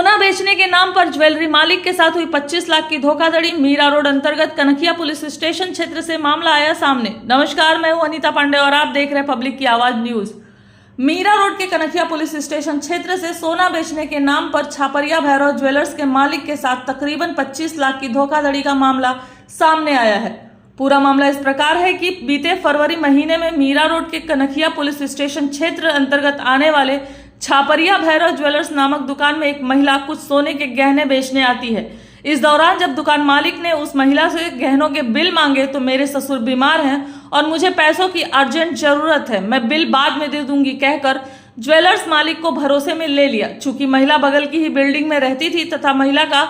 सोना बेचने के नाम पर ज्वेलरी मालिक के साथ हुई 25 लाख की धोखाधड़ी। मीरा रोड अंतर्गत कनखिया पुलिस स्टेशन क्षेत्र से मामला आया सामने। नमस्कार, मैं हूं अनीता पांडे और आप देख रहे हैं पब्लिक की आवाज न्यूज। मीरा रोड के कनखिया पुलिस स्टेशन क्षेत्र से सोना बेचने के नाम पर छापरिया भैरव ज्वेलर्स के मालिक के साथ तकरीबन 25 लाख की धोखाधड़ी का मामला सामने आया है। पूरा मामला इस प्रकार है कि बीते फरवरी महीने में मीरा रोड के कनखिया पुलिस स्टेशन क्षेत्र अंतर्गत आने वाले छापरिया भैरव ज्वेलर्स नामक दुकान में एक महिला कुछ सोने के गहने बेचने आती है। इस दौरान जब दुकान मालिक ने उस महिला से गहनों के बिल मांगे तो मेरे ससुर बीमार हैं और मुझे पैसों की अर्जेंट जरूरत है, मैं बिल बाद में दे दूंगी कहकर ज्वेलर्स मालिक को भरोसे में ले लिया। चूंकि महिला बगल की ही बिल्डिंग में रहती थी तथा महिला का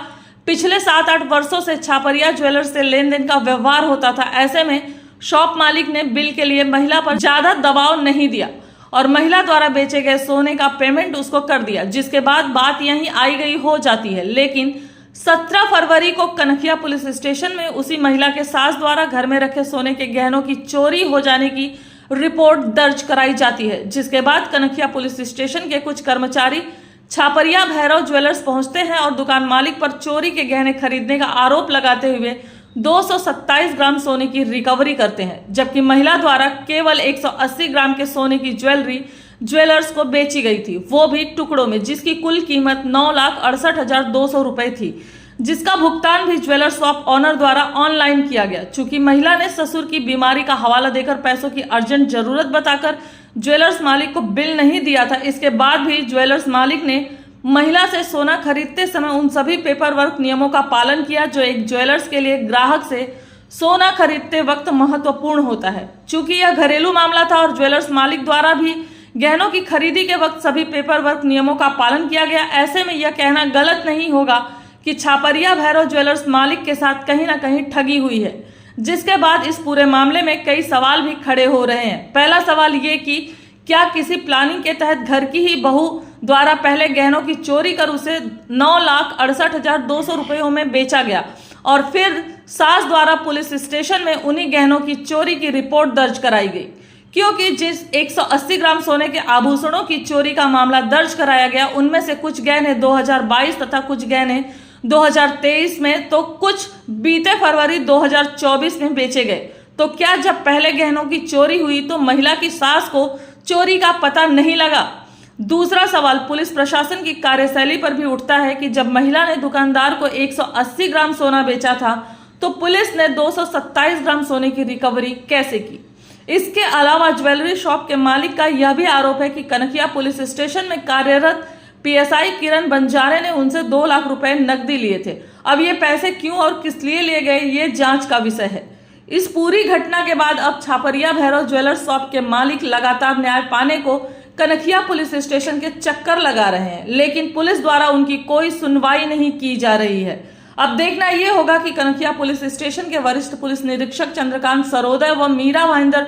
पिछले 7-8 वर्षों से छापरिया ज्वेलर्स से लेन देन का व्यवहार होता था, ऐसे में शॉप मालिक ने बिल के लिए महिला पर ज्यादा दबाव नहीं दिया और महिला द्वारा बेचे गए सोने का पेमेंट उसको कर दिया, जिसके बाद बात यहीं आई गई हो जाती है। लेकिन 17 फरवरी को कनखिया पुलिस स्टेशन में उसी महिला के सास द्वारा घर में रखे सोने के गहनों की चोरी हो जाने की रिपोर्ट दर्ज कराई जाती है, जिसके बाद कनखिया पुलिस स्टेशन के कुछ कर्मचारी छापरिया भैरव ज्वेलर्स पहुंचते हैं और दुकान मालिक पर चोरी के गहने खरीदने का आरोप लगाते हुए 227 ग्राम सोने की रिकवरी करते हैं, जबकि महिला द्वारा केवल 180 ग्राम के सोने की ज्वेलरी ज्वेलर्स को बेची गई थी, वो भी टुकड़ों में, जिसकी कुल कीमत 9,68,200 रुपए थी, जिसका भुगतान भी ज्वेलर शॉप ऑनर द्वारा ऑनलाइन किया गया। चूंकि महिला ने ससुर की बीमारी का हवाला देकर पैसों की अर्जेंट जरूरत बताकर ज्वेलर्स मालिक को बिल नहीं दिया था, इसके बाद भी ज्वेलर्स मालिक ने महिला से सोना खरीदते समय उन सभी पेपर वर्क नियमों का पालन किया जो एक ज्वेलर्स के लिए ग्राहक से सोना खरीदते वक्त महत्वपूर्ण होता है। चूंकि यह घरेलू मामला था और ज्वेलर्स मालिक द्वारा भी गहनों की खरीदी के वक्त सभी पेपर वर्क नियमों का पालन किया गया, ऐसे में यह कहना गलत नहीं होगा कि छापरिया भैरव ज्वेलर्स मालिक के साथ कहीं ना कहीं ठगी हुई है। जिसके बाद इस पूरे मामले में कई सवाल भी खड़े हो रहे हैं। पहला सवाल ये कि क्या किसी प्लानिंग के तहत घर की ही बहू द्वारा पहले गहनों की चोरी कर उसे 9,68,200 रुपयों में बेचा गया और फिर सास द्वारा पुलिस स्टेशन में उन्हीं गहनों की चोरी की रिपोर्ट दर्ज कराई गई, क्योंकि जिस 180 ग्राम सोने के आभूषणों की चोरी का मामला दर्ज कराया गया उनमें से कुछ गहने 2022 तथा कुछ गहने 2023 में तो कुछ बीते फरवरी 2024 में बेचे गए। तो क्या जब पहले गहनों की चोरी हुई तो महिला की सास को चोरी का पता नहीं लगा? दूसरा सवाल पुलिस प्रशासन की कार्यशैली पर भी उठता है कि जब महिला ने दुकानदार को 180 ग्राम सोना बेचा था तो पुलिस ने 227 ग्राम सोने की रिकवरी कैसे की? इसके अलावा ज्वेलरी शॉप के मालिक का यह भी आरोप है कि कनखिया पुलिस स्टेशन में कार्यरत पीएसआई किरण बंजारे ने उनसे 2 लाख रुपए नकदी लिए थे। अब ये पैसे क्यों और किस लिए लिए गए, ये जांच का विषय है। इस पूरी घटना के बाद अब छापरिया भैरव ज्वेलर्स शॉप के मालिक लगातार न्याय पाने को कनखिया पुलिस स्टेशन के चक्कर लगा रहे हैं, लेकिन पुलिस द्वारा उनकी कोई सुनवाई नहीं की जा रही है। अब देखना यह होगा कि कनखिया पुलिस स्टेशन के वरिष्ठ पुलिस निरीक्षक चंद्रकांत सरोदय व मीरा भाईंदर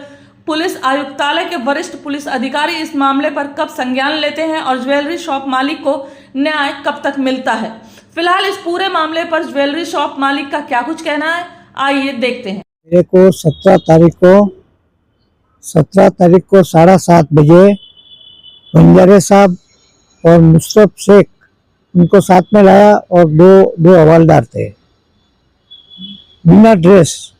पुलिस आयुक्तालय के वरिष्ठ पुलिस अधिकारी इस मामले पर कब संज्ञान लेते हैं और ज्वेलरी शॉप मालिक को न्याय कब तक मिलता है। फिलहाल इस पूरे मामले पर ज्वेलरी शॉप मालिक का क्या कुछ कहना है, आइए देखते हैं। मेरे को 17 तारीख को 7:30 बजे बंजारे साहब और मुशरफ शेख उनको साथ में लाया और दो हवालदार थे बिना ड्रेस,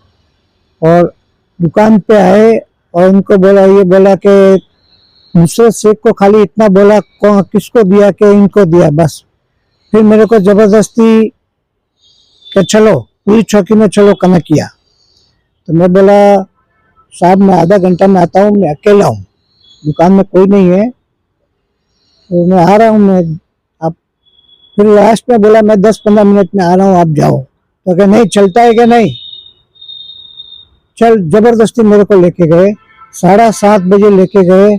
और दुकान पे आए और उनको बोला कि मुशरफ शेख को खाली इतना बोला किसको दिया कि इनको दिया बस। फिर मेरे को जबरदस्ती कि चलो पूरी चौकी में चलो कनखिया। तो मैं बोला साहब मैं आधा घंटा में आता हूँ, मैं अकेला हूँ, दुकान में कोई नहीं है, तो मैं आ रहा हूँ। मैं आप फिर लास्ट में बोला मैं 10-15 मिनट में आ रहा हूँ, आप जाओ। तो क्या नहीं चलता है क्या? नहीं चल, जबरदस्ती मेरे को लेके गए, 7:30 बजे लेके गए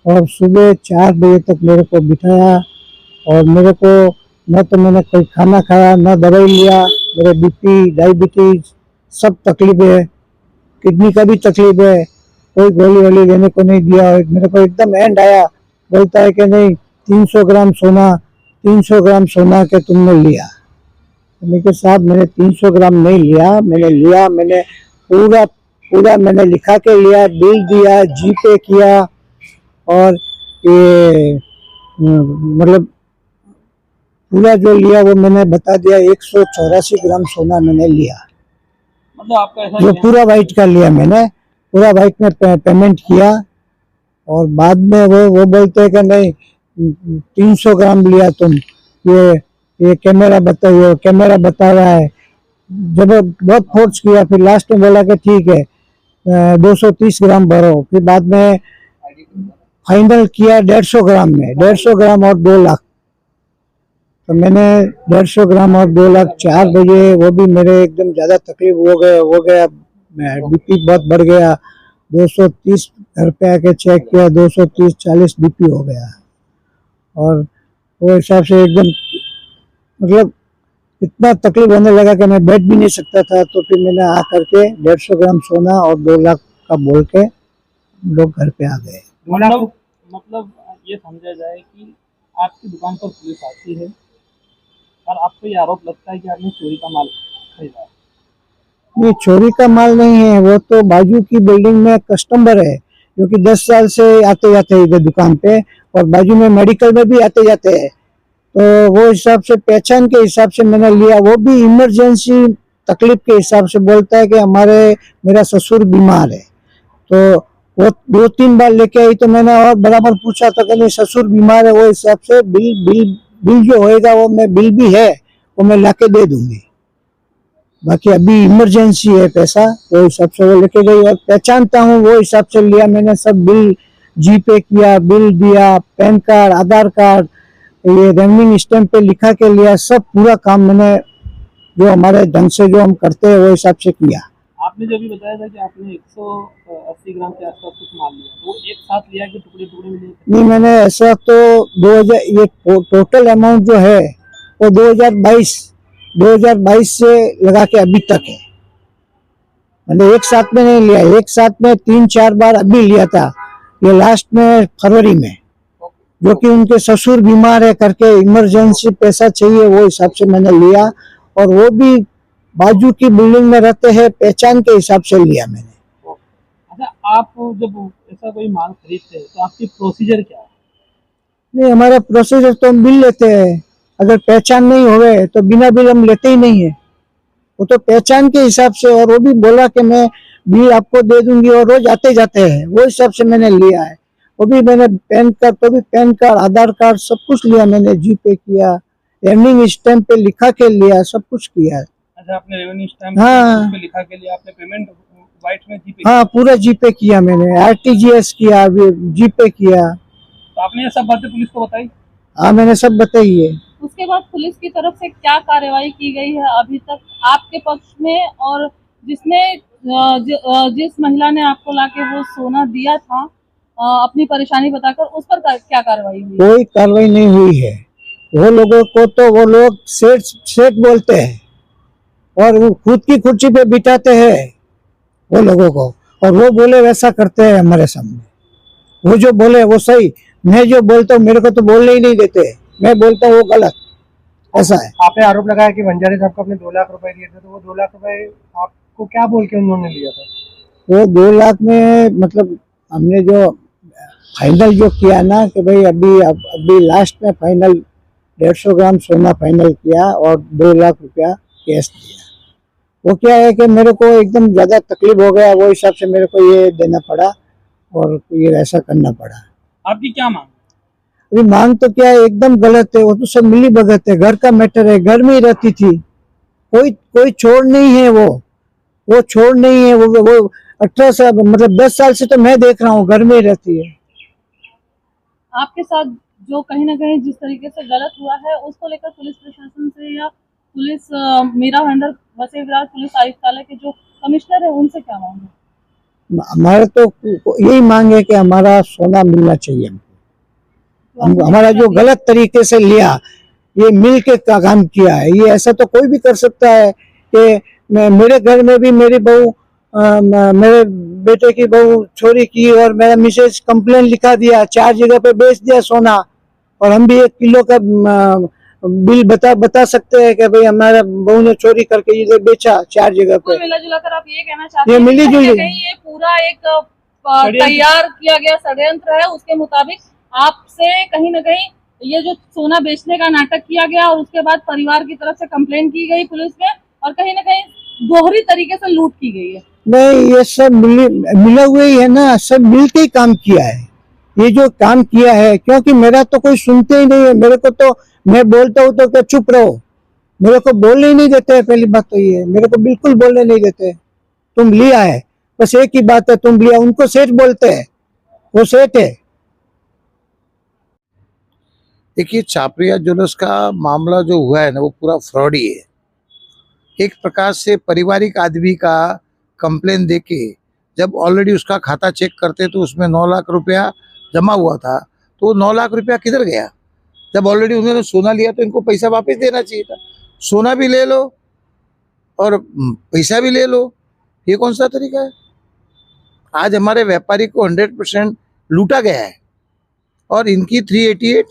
और सुबह 4 बजे तक मेरे को बिठाया। और मेरे को न तो मैंने कोई खाना खाया न दवाई लिया, मेरे बीपी डायबिटीज सब तकलीफ है, किडनी का भी तकलीफ है, कोई गोली वोली लेने को नहीं दिया। मेरे को एकदम एंड आया, बोलता है कि नहीं 300 ग्राम सोना के तुमने लिया। तो साहब मैंने 300 ग्राम नहीं लिया, मैंने पूरा मैंने लिखा के लिया, बिल दिया, जीपे किया और ये मतलब पूरा जो लिया वो मैंने बता दिया, 184 ग्राम सोना मैंने लिया, मतलब आपका ऐसा जो क्या- पूरा वाइट का लिया मैंने, पूरा वाइट में पेमेंट किया। और बाद में वो बोलते हैं कि नहीं 300 ग्राम लिया तुम, ये कैमरा बता रहा है। जब बहुत फोर्स किया, फिर लास्ट में बोला कि ठीक है 230 ग्राम भरो। फिर बाद में फाइनल किया 150 ग्राम में, 150 ग्राम और 2 लाख। तो मैंने 150 ग्राम और 2 लाख 4 बजे, वो भी मेरे एकदम ज्यादा तकलीफ हो गया, बीपी बहुत बढ़ गया। 230 घर पे आके चेक किया, 230-40 बीपी हो गया। और वो हिसाब से एकदम मतलब इतना तकलीफ होने लगा कि मैं बैठ भी नहीं सकता था। तो फिर मैंने आ करके 150 ग्राम सोना और 2 लाख का बोल के हम लोग घर पे आ गए। मतलब ये समझा जाए कि आपकी दुकान पर पुलिस आती है और आपको ये आरोप लगता है कि आपने चोरी का माल खरीदा है। ये चोरी का माल नहीं है, वो तो बाजू की बिल्डिंग में कस्टमर है जो कि 10 साल से आते जाते हैं इधर दुकान पे, और बाजू में मेडिकल में भी आते जाते हैं। तो वो हिसाब से पहचान के हिसाब से मैंने लिया। वो भी इमरजेंसी तकलीफ के हिसाब से बोलता है कि मेरा ससुर बीमार है। तो वो 2-3 बार लेके आई, तो मैंने और बराबर पूछा तो कहने ससुर बीमार है, वो हिसाब से बिल जो होएगा वो मैं बिल भी है वो मैं लाके दे दूंगी। बाकी अभी इमरजेंसी है पैसा, वो हिसाब से वो लेके गई। और पहचानता हूँ वो हिसाब से लिया मैंने, सब बिल जीपे किया, बिल दिया, पैन कार्ड, आधार कार्ड, ये रेवन्यू स्टैम्प पे लिखा के लिया, सब पूरा काम मैंने जो हमारे ढंग से जो हम करते हैं वो हिसाब से किया। आपने जो भी बताया था कि आपने 180 ग्राम के आसपास कुछ माल लिया, वो एक साथ लिया कि टुकड़े टुकड़े में लिया? नहीं, मैंने ऐसा तो 2000, ये टोटल अमाउंट जो है वो 2022 से लगा के अभी तक है। मैंने एक साथ में नहीं लिया, एक साथ में 3-4 बार अभी लिया था, ये लास्ट में फरवरी में, जो कि उनके ससुर बीमार है करके इमरजेंसी पैसा चाहिए, वो हिसाब से मैंने लिया। और वो भी बाजू की बिल्डिंग में रहते हैं, पहचान के हिसाब से लिया मैंने। अच्छा, आप जब ऐसा कोई माल खरीदते हैं तो आपकी प्रोसीजर क्या है? नहीं, हमारा प्रोसीजर तो हम बिल लेते हैं, अगर पहचान नहीं होवे तो बिना बिल हम लेते ही नहीं है। वो तो पहचान के हिसाब से, और वो भी बोला कि मैं बिल आपको दे दूंगी, और रोज आते जाते हैं, वो हिसाब से मैंने लिया है। वो भी मैंने पैन कार्ड, आधार कार्ड सब कुछ लिया मैंने, जीपे किया, रेवन्यू स्टैम्प पे लिखा के लिया, सब कुछ किया है। अच्छा, आपने रेवेन्यू स्टैम्प हाँ। पे लिखा के लिए आपने पेमेंट वाइट में जीपे हाँ, पूरा जीपे किया मैंने, आरटीजीएस किया, जीपे किया। तो आपने ये सब बातें पुलिस को बताई? हाँ, मैंने सब बताई है। उसके बाद पुलिस की तरफ से क्या कार्रवाई की गई है अभी तक आपके पक्ष में, और जिस महिला ने आपको लाके वो सोना दिया था अपनी परेशानी बताकर, उस पर क्या कार्रवाई हुई? कोई कार्रवाई नहीं हुई है। वो लोगों को तो वो लोग सेठ बोलते हैं, और वो खुद की कुर्सी पे बिठाते हैं वो लोगों को, और वो बोले वैसा करते हैं हमारे सामने। वो जो बोले वो सही, मैं जो बोलता हूँ मेरे को तो बोलने ही नहीं देते, मैं बोलता हूँ वो गलत, ऐसा है। आपने आरोप लगाया कि बंजारे साहब को आपने 2 लाख रुपए दिए थे, तो वो 2 लाख रुपए आपको क्या बोल के उन्होंने लिया था? वो 2 लाख में मतलब हमने जो फाइनल जो किया ना कि भाई अभी लास्ट में फाइनल 150 ग्राम सोना फाइनल किया और 2 लाख रुपया कैश दिया। वो क्या है कि मेरे को एकदम ज्यादा तकलीफ हो गया, वो हिसाब से मेरे को ये देना पड़ा और ये ऐसा करना पड़ा। आपकी क्या मांग? अभी मांग तो क्या है, एकदम गलत है, वो तो सब मिली भगत है, घर का मैटर है, घर में ही रहती थी, कोई छोड़ नहीं है, वो छोड़ नहीं है। वो 18 साल मतलब 10 साल से तो मैं देख रहा हूँ घर में ही रहती है। आपके साथ जो कहीं ना कहीं जिस तरीके से गलत हुआ है, उसको लेकर पुलिस प्रशासन से या पुलिस मीरा भाईंदर वसई विरार पुलिस आयुक्तालय के जो कमिश्नर है उनसे क्या मांग है? हमारे तो यही मांग है कि हमारा सोना मिलना चाहिए हमको। हमारा जो गलत तरीके से लिया, ये मिल के काम किया है, ये ऐसा तो कोई भी कर सकता है कि मेरे घर में भी मेरी बहू मेरे बेटे की बहू चोरी की और मेरा मिसेज कंप्लेन लिखा दिया, 4 जगह पे बेच दिया सोना, और हम भी 1 किलो का बिल बता सकते हैं कि भाई हमारा बहू ने चोरी करके इधर बेचा 4 जगह पे। मिला जुला कर आप ये कहना चाहते ये हैं मिली कि कहीं जुली- ना कहीं ये पूरा एक तैयार किया गया षड्यंत्र है, उसके मुताबिक आपसे कहीं ना कहीं ये जो सोना बेचने का नाटक किया गया और उसके बाद परिवार की तरफ से कंप्लेंट की गई पुलिस में और कहीं ना कहीं दोहरी तरीके से लूट की गई है। नहीं, ये सब मिले हुए ही है ना, सब मिलके ही काम किया है। ये जो काम किया है, क्योंकि मेरा तो कोई सुनते ही नहीं है। मेरे को तो, मैं बोलता हूँ तो क्या चुप रहो, मेरे को बोलने ही नहीं देते हैं। पहली बात तो ये है, मेरे को बिल्कुल बोलने नहीं देते। तुम लिया है, बस एक ही बात है, तुम लिया। उनको सेठ बोलते हैं, वो सेठ है। देखिए, छापरिया ज्वेलर्स का मामला जो हुआ है ना, वो पूरा फ्रॉड ही है। एक प्रकार से पारिवारिक आदमी का कंप्लेन देके जब ऑलरेडी उसका खाता चेक करते तो उसमें 9 लाख रुपया जमा हुआ था, तो वो 9 लाख रुपया किधर गया? जब ऑलरेडी उन्होंने सोना लिया तो इनको पैसा वापस देना चाहिए था। सोना भी ले लो और पैसा भी ले लो, ये कौन सा तरीका है? आज हमारे व्यापारी को 100% लूटा गया है और इनकी 388,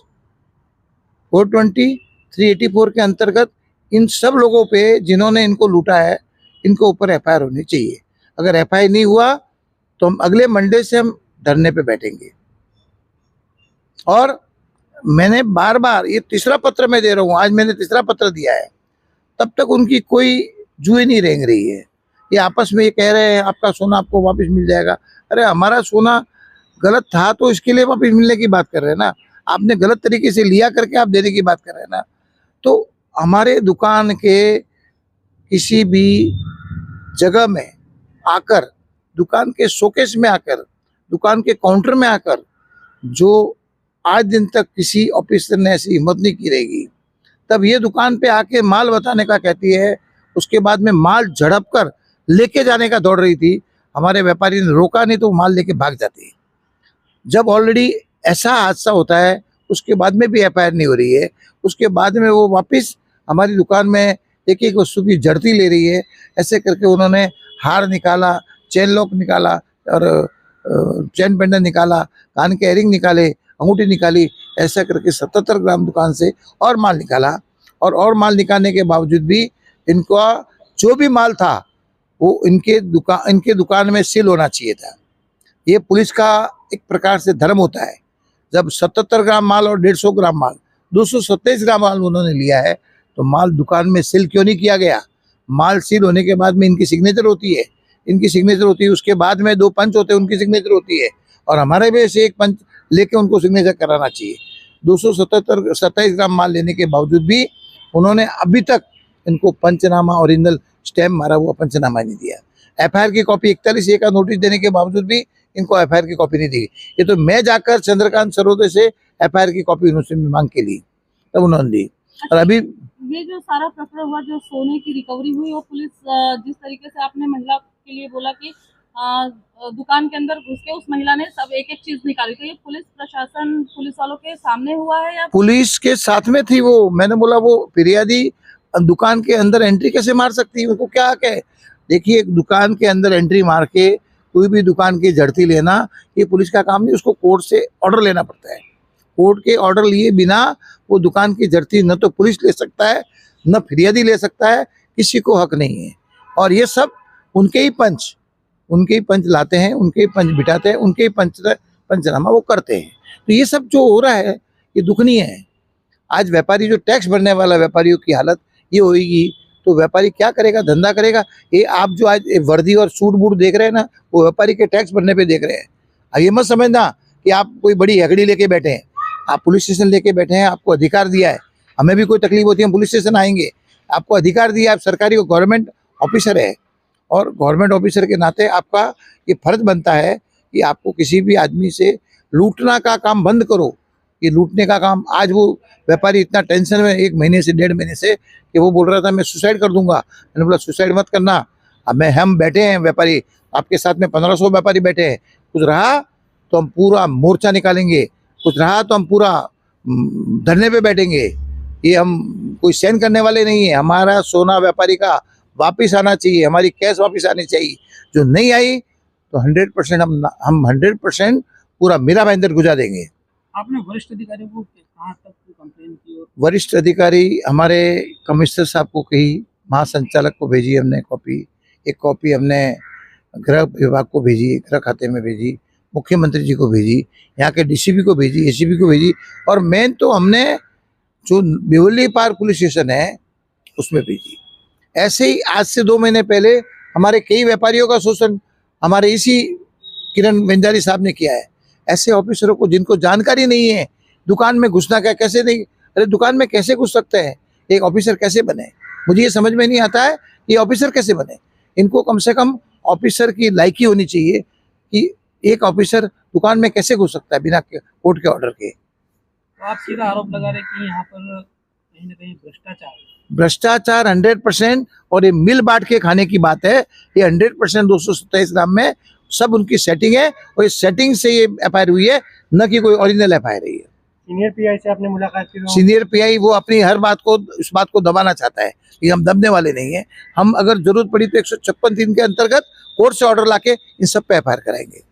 420, 384 के अंतर्गत इन सब लोगों पे जिन्होंने इनको लूटा है, इनको ऊपर एफआईआर होनी चाहिए। अगर एफआईआर नहीं हुआ तो हम अगले मंडे से हम धरने पे बैठेंगे। और मैंने बार बार, ये तीसरा पत्र मैं दे रहा हूँ, आज मैंने तीसरा पत्र दिया है, तब तक उनकी कोई जुए नहीं रेंग रही है। ये आपस में ये कह रहे हैं आपका सोना आपको वापस मिल जाएगा। अरे हमारा सोना गलत था तो इसके लिए वापस मिलने की बात कर रहे हैं ना। आपने गलत तरीके से लिया करके आप देने की बात कर रहे हैं ना। तो हमारे दुकान के किसी भी जगह में आकर, दुकान के शोकेस में आकर, दुकान के काउंटर में आकर, जो आज दिन तक किसी ऑफिसर ने ऐसी हिम्मत नहीं की रहेगी, तब ये दुकान पे आके माल बताने का कहती है, उसके बाद में माल झड़प कर लेके जाने का दौड़ रही थी। हमारे व्यापारी ने रोका नहीं तो माल लेके भाग जाती। जब ऑलरेडी ऐसा हादसा होता है उसके बाद में भी एफआईआर नहीं हो रही है, उसके बाद में वो वापस हमारी दुकान में एक एक वस्तु की जड़ती ले रही है। ऐसे करके उन्होंने हार निकाला, चेन लॉक निकाला और चेन पेंडल निकाला, कान के एयरिंग निकाले, अंगूठी निकाली, ऐसा करके 77 ग्राम दुकान से और माल निकाला। और माल निकालने के बावजूद भी इनका जो भी माल था वो इनके दुकान में सील होना चाहिए था। ये पुलिस का एक प्रकार से धर्म होता है। जब 77 ग्राम माल और 150 ग्राम माल, 227 ग्राम माल उन्होंने लिया है, तो माल दुकान में सील क्यों नहीं किया गया? माल सील होने के बाद में इनकी सिग्नेचर होती है, उसके बाद में 2 पंच होते हैं, उनकी सिग्नेचर होती है, और हमारे भी से एक पंच लेके उनको सिग्नेचर कराना चाहिए। 227 ग्राम माल लेने के बावजूद भी उन्होंने अभी तक इनको पंचनामा, ओरिजिनल स्टैम्प मारा हुआ पंचनामा नहीं दिया। एफआईआर की कॉपी 41A का नोटिस देने के बावजूद भी इनको एफआईआर की कॉपी नहीं दी। ये तो मैं जाकर चंद्रकांत सरोदे से एफआईआर की कॉपी उन्होंने मांग के ली, तब उन्होंने दी। और अभी ये जो सारा प्रकरण हुआ, जो सोने की रिकवरी हुई, वो पुलिस जिस तरीके से आपने महिला के लिए बोला कि दुकान के अंदर घुस के उस महिला ने सब एक एक चीज निकाली, तो ये पुलिस प्रशासन, पुलिस वालों के सामने हुआ है या पुलिस के साथ में थी वो? मैंने बोला वो फिरियादी दुकान के अंदर एंट्री कैसे मार सकती है? उनको क्या हक है? देखिए, एक दुकान के अंदर एंट्री मार के कोई भी दुकान की झड़ती लेना ये पुलिस का काम नहीं, उसको कोर्ट से ऑर्डर लेना पड़ता है। कोर्ट के ऑर्डर लिए बिना वो दुकान की झड़ती न तो पुलिस ले सकता है, न फिरियादी ले सकता है, किसी को हक नहीं है। और ये सब उनके ही पंच लाते हैं, उनके ही पंच बिठाते हैं, उनके ही पंचनामा वो करते हैं। तो ये सब जो हो रहा है ये दुखनीय है। आज व्यापारी, जो टैक्स भरने वाला व्यापारियों की हालत ये होगी तो व्यापारी क्या करेगा, धंधा करेगा? ये आप जो आज वर्दी और सूट बूट देख रहे हैं ना, वो व्यापारी के टैक्स भरने पे देख रहे हैं। अब ये मत समझना कि आप कोई बड़ी हेगड़ी लेके बैठे हैं। आप पुलिस स्टेशन लेके बैठे हैं, आपको अधिकार दिया है। हमें भी कोई तकलीफ होती है हम पुलिस स्टेशन आएंगे, आपको अधिकार दिया, आप सरकारी गवर्नमेंट ऑफिसर है, और गवर्नमेंट ऑफिसर के नाते आपका ये फर्ज बनता है कि आपको किसी भी आदमी से लूटना का काम बंद करो। ये लूटने का काम, आज वो व्यापारी इतना टेंशन में 1 महीने से 1.5 महीने से कि वो बोल रहा था मैं सुसाइड कर दूंगा। मैंने बोला सुसाइड मत करना, अब हम बैठे हैं व्यापारी, आपके साथ में 1500 व्यापारी बैठे हैं। कुछ रहा तो हम पूरा मोर्चा निकालेंगे, कुछ रहा तो हम पूरा धरने पे बैठेंगे। ये हम कोई सहन करने वाले नहीं है। हमारा सोना व्यापारी का वापिस आना चाहिए, हमारी कैश वापिस आनी चाहिए। जो नहीं आई तो 100% हम 100% पूरा मेरा भाईंदर गुजा देंगे। आपने वरिष्ठ अधिकारियों को कहाँ तक कंप्लेन की? और वरिष्ठ अधिकारी हमारे कमिश्नर साहब को कही, महासंचालक को भेजी हमने कॉपी, एक कॉपी हमने गृह विभाग को भेजी, गृह खाते में भेजी, मुख्यमंत्री जी को भेजी, यहाँ के डीसीपी को भेजी, एसीपी को भेजी, और मेन तो हमने जो बेवली पार्क पुलिस स्टेशन है उसमें भेजी। ऐसे ही आज से 2 महीने पहले हमारे कई व्यापारियों का शोषण हमारे इसी किरण वंजारी साहब ने किया है। ऐसे ऑफिसरों को जिनको जानकारी नहीं है दुकान में घुसना क्या, कैसे नहीं, अरे दुकान में कैसे घुस सकते हैं, एक ऑफिसर कैसे बने, मुझे ये समझ में नहीं आता है ये ऑफिसर कैसे बने। इनको कम से कम ऑफिसर की लायकी होनी चाहिए कि एक ऑफिसर दुकान में कैसे घुस सकता है बिना कोर्ट के ऑर्डर के। तो आप सीधा आरोप लगा रहे कि यहाँ पर कहीं ना कहीं भ्रष्टाचार है। भ्रष्टाचार 100%, और ये मिल बांट के खाने की बात है, ये 100% 227 ग्राम में सब उनकी सेटिंग है, और इस सेटिंग से ये एफआईआर हुई है, न कि कोई ओरिजिनल एफआईआर है। सीनियर पीआई से आपने मुलाकात की? सीनियर पीआई वो अपनी हर बात को, इस बात को दबाना चाहता है कि हम दबने वाले नहीं हैं। हम अगर जरूरत पड़ी तो 156(3) के अंतर्गत कोर्ट से ऑर्डर लाके इन सब पे एफआईआर कराएंगे।